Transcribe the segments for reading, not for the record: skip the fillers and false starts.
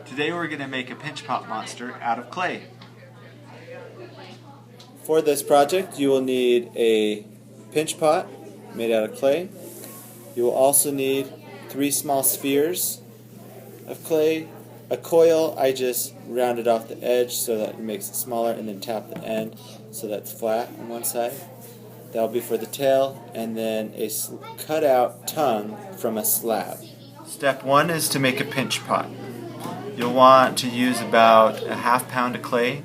Today we're going to make a pinch pot monster out of clay. For this project you will need a pinch pot made out of clay. You will also need 3 small spheres of clay. A coil, I just rounded off the edge so that it makes it smaller, and then tap the end so that's flat on one side. That will be for the tail, and then a cut out tongue from a slab. Step 1 is to make a pinch pot. You'll want to use about a ½ pound of clay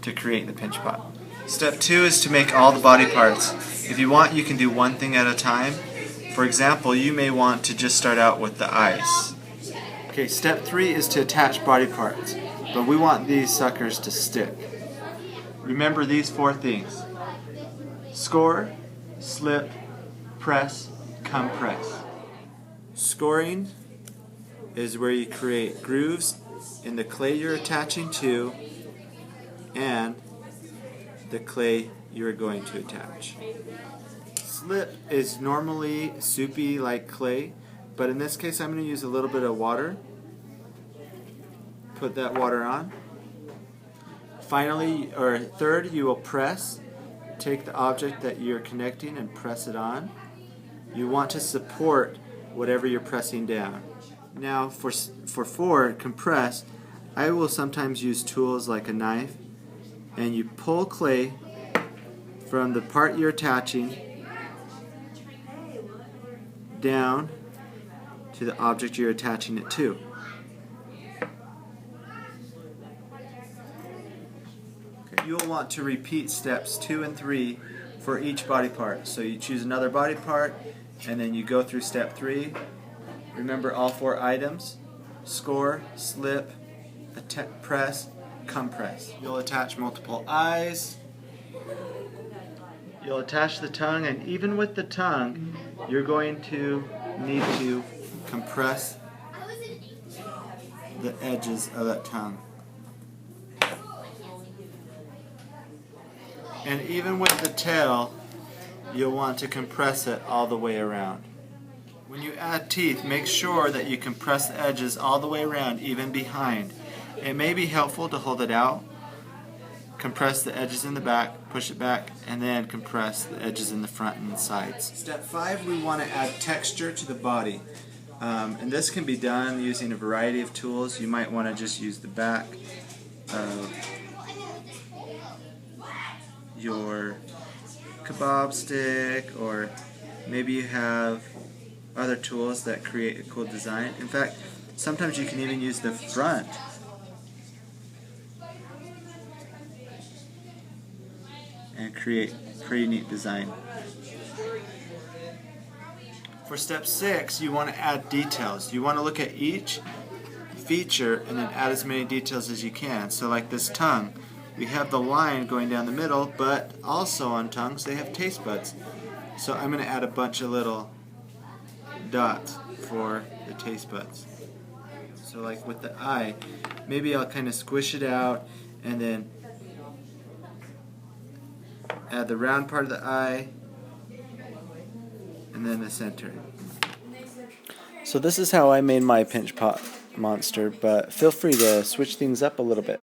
to create the pinch pot. Step 2 is to make all the body parts. If you want, you can do one thing at a time. For example, you may want to just start out with the eyes. Okay, step 3 is to attach body parts, but we want these suckers to stick. Remember these 4 things: score, slip, press, compress. Scoring is where you create grooves in the clay you're attaching to and the clay you're going to attach. Slip is normally soupy like clay, but in this case I'm going to use a little bit of water. Put that water on. Finally, or third, you will press. Take the object that you're connecting and press it on. You want to support whatever you're pressing down. Now for 4, compress, I will sometimes use tools like a knife, and you pull clay from the part you're attaching down to the object you're attaching it to. Okay. You'll want to repeat steps 2 and 3 for each body part. So you choose another body part, and then you go through step 3. Remember all 4 items: score, slip, press, compress. You'll attach multiple eyes. You'll attach the tongue, and even with the tongue, you're going to need to compress the edges of that tongue. And even with the tail, you'll want to compress it all the way around. When you add teeth, make sure that you compress the edges all the way around, even behind. It may be helpful to hold it out, compress the edges in the back, push it back, and then compress the edges in the front and the sides. Step 5, we want to add texture to the body. And this can be done using a variety of tools. You might want to just use the back of your kebab stick, or maybe you have other tools that create a cool design. In fact, sometimes you can even use the front and create a pretty neat design. For step 6, you want to add details. You want to look at each feature and then add as many details as you can. So like this tongue, we have the line going down the middle, but also on tongues they have taste buds. So I'm going to add a bunch of little dots for the taste buds. So like with the eye, maybe I'll kind of squish it out and then add the round part of the eye and then the center. So this is how I made my pinch pot monster, but feel free to switch things up a little bit.